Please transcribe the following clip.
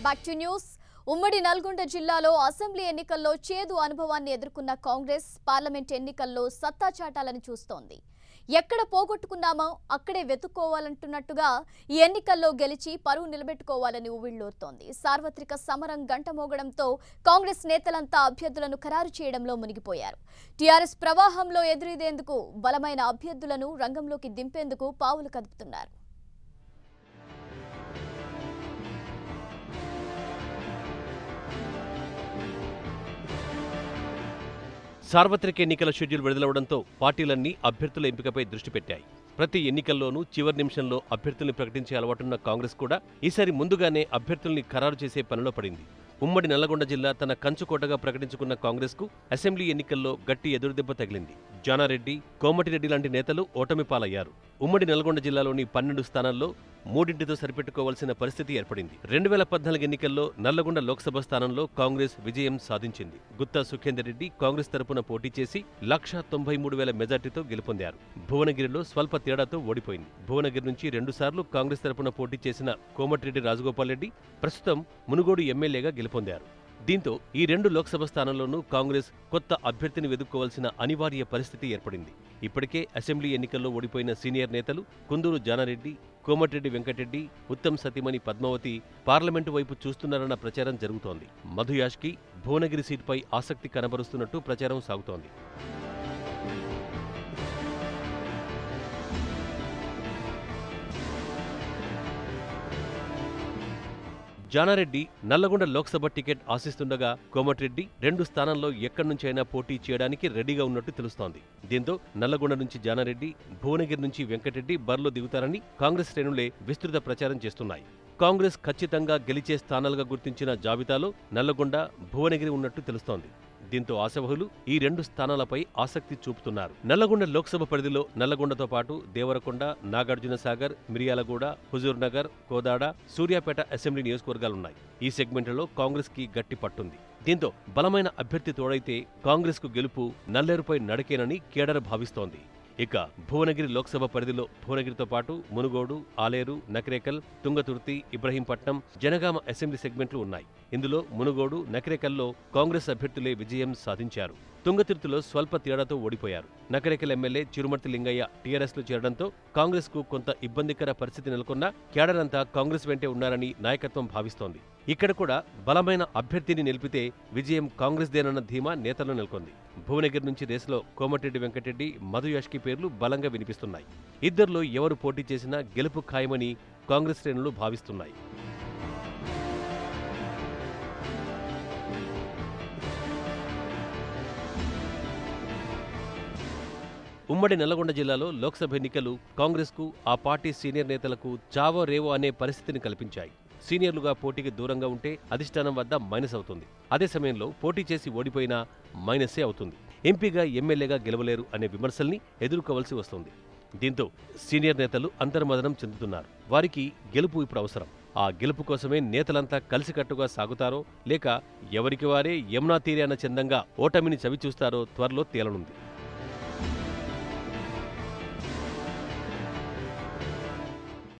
Back to news. ఉమ్మడి నల్గొండ జిల్లాలో assembly ఎన్నికల్లో చేదు అనుభవాన్ని ఎదుర్కొన్న కాంగ్రెస్ పార్లమెంట్ ఎన్నికల్లో సత్తా చాటాలని చూస్తోంది. ఎక్కడ పోగొట్టుకున్నామో అక్కడే వెతుక్కోవాలంటున్నట్టుగా ఈ ఎన్నికల్లో గెలిచి పరువు నిలబెట్టుకోవాలని ఉవ్విళ్లూరుతోంది. సార్వత్రిక సమరం గంట మోగడంతో కాంగ్రెస్ నేతలంతా అభ్యర్థులను ఖరారు చేయడంలో మునిగిపోయారు. టీఆర్ఎస్ ప్రవాహంలో ఎదురీదేందుకు బలమైన అభ్యర్థులను రంగంలోకి దింపేందుకు పావులు కదుపుతున్నారు. సార్వత్రిక ఎన్నికల షెడ్యూల్ విడుదలవడంతో పార్టీలన్నీ అభ్యర్థుల ఎంపికపై దృష్టి పెట్టాయి. ప్రతి ఎన్నికల్లోనూ చివరి నిమిషంలో అభ్యర్థుల్ని ప్రకటించే అలవాటున్న కాంగ్రెస్ కూడా ఈసారి ముందుగానే అభ్యర్థుల్ని ఖరారు చేసే పనిలో పడింది. ఉమ్మడి నల్లగొండ జిల్లా తన కంచుకోటగా ప్రకటించుకున్న కాంగ్రెస్ కు అసెంబ్లీ ఎన్నికల్లో గట్టి ఎదురుదెబ్బ తగిలింది. జానారెడ్డి, కోమటిరెడ్డి లాంటి నేతలు ఓటమి పాలయ్యారు. ఉమ్మడి నల్గొండ జిల్లాలోని 12 స్థానాల్లో 3తో సరిపెట్టుకోవాల్సిన పరిస్థితి ఏర్పడింది. 2014 ఎన్నికల్లో నల్లగొండ లోక్సభ స్థానంలో కాంగ్రెస్ విజయం సాధించింది. గుత్తా సుఖేందర్ రెడ్డి కాంగ్రెస్ తరపున పోటీ చేసి 1,93,000 మెజార్టీతో గెలుపొందారు. భువనగిరిలో స్వల్ప తేడాతో ఓడిపోయింది. భువనగిరి నుంచి 2 సార్లు కాంగ్రెస్ తరపున పోటీ చేసిన కోమటిరెడ్డి రాజగోపాల్ రెడ్డి ప్రస్తుతం మునుగోడు ఎమ్మెల్యేగా గెలుపొందారు. దీంతో ఈ 2 లోక్సభ స్థానాల్లోనూ కాంగ్రెస్ కొత్త అభ్యర్థిని వెదుక్కోవాల్సిన అనివార్య పరిస్థితి ఏర్పడింది. ఇప్పటికే అసెంబ్లీ ఎన్నికల్లో ఓడిపోయిన సీనియర్ నేతలు కుందూరు జానారెడ్డి, కోమటిరెడ్డి వెంకటరెడ్డి, ఉత్తమ్ సతీమణి పద్మావతి పార్లమెంటు వైపు చూస్తున్నారన్న ప్రచారం జరుగుతోంది. మధు యాష్కి భువనగిరి సీటుపై ఆసక్తి కనబరుస్తున్నట్టు ప్రచారం సాగుతోంది. జానారెడ్డి నల్లగొండ లోక్సభ టికెట్ ఆశిస్తుండగా కోమటిరెడ్డి 2 స్థానాల్లో ఎక్కడి నుంచైనా పోటీ చేయడానికి రెడీగా ఉన్నట్టు తెలుస్తోంది. దీంతో నల్లగొండ నుంచి జానారెడ్డి, భువనగిరి నుంచి వెంకటరెడ్డి బరిలో దిగుతారని కాంగ్రెస్ శ్రేణులే విస్తృత ప్రచారం చేస్తున్నాయి. కాంగ్రెస్ ఖచ్చితంగా గెలిచే స్థానాలుగా గుర్తించిన జాబితాలో నల్లగొండ, భువనగిరి ఉన్నట్టు తెలుస్తోంది. దీంతో ఆశావహులు ఈ 2 స్థానాలపై ఆసక్తి చూపుతున్నారు. నల్లగొండ లోక్సభ పరిధిలో నల్లగొండతో పాటు దేవరకొండ, నాగార్జునసాగర్, మిర్యాలగూడ, హుజూర్నగర్, కోదాడ, సూర్యాపేట అసెంబ్లీ నియోజకవర్గాలున్నాయి. ఈ సెగ్మెంట్లలో కాంగ్రెస్ కి గట్టి పట్టుంది. దీంతో బలమైన అభ్యర్థి తోడైతే కాంగ్రెస్ కు గెలుపు నల్లేరుపై నడకేనని కేడర్ భావిస్తోంది. ఇక భువనగిరి లోక్సభ పరిధిలో భువనగిరితో పాటు మునుగోడు, ఆలేరు, నకిరేకల్, తుంగతుర్తి, ఇబ్రహీంపట్నం, జనగామ అసెంబ్లీ సెగ్మెంట్లు ఉన్నాయి. ఇందులో మునుగోడు, నకిరేకల్లో కాంగ్రెస్ అభ్యర్థులే విజయం సాధించారు. తుంగతుర్తిలో స్వల్ప తేడాతో ఓడిపోయారు. నకిరేకల్ ఎమ్మెల్యే చిరుమర్తి లింగయ్య టీఆర్ఎస్ లో చేరడంతో కాంగ్రెస్ కు కొంత ఇబ్బందికర పరిస్థితి నెలకొన్నా కేడర్ అంతా కాంగ్రెస్ వెంటే ఉన్నారని నాయకత్వం భావిస్తోంది. ఇక్కడ కూడా బలమైన అభ్యర్థిని నిలిపితే విజయం కాంగ్రెస్దేనన్న ధీమా నేతల్లో నెలకొంది. భువనగిరి నుంచి రేసులో కోమటిరెడ్డి వెంకటరెడ్డి, మధు యాష్కి పేర్లు బలంగా వినిపిస్తున్నాయి. ఇద్దరిలో ఎవరు పోటీ చేసినా గెలుపు ఖాయమని కాంగ్రెస్ శ్రేణులు భావిస్తున్నాయి. ఉమ్మడి నల్లగొండ జిల్లాలో లోక్సభ ఎన్నికలు కాంగ్రెస్ కు, ఆ పార్టీ సీనియర్ నేతలకు చావో రేవో అనే పరిస్థితిని కల్పించాయి. సీనియర్లుగా పోటీకి దూరంగా ఉంటే అధిష్టానం వద్ద మైనస్ అవుతుంది. అదే సమయంలో పోటీ చేసి ఓడిపోయినా మైనస్సే అవుతుంది. ఎంపీగా, ఎమ్మెల్యేగా గెలవలేరు అనే విమర్శల్ని ఎదుర్కోవలసి వస్తుంది. దీంతో సీనియర్ నేతలు అంతర్మదనం చెందుతున్నారు. వారికి గెలుపు ఇప్పుడు అవసరం. ఆ గెలుపు కోసమే నేతలంతా కలిసికట్టుగా సాగుతారో లేక ఎవరికి వారే యమునా తీరే అన్న చందంగా ఓటమిని చవిచూస్తారో త్వరలో తేలనుంది.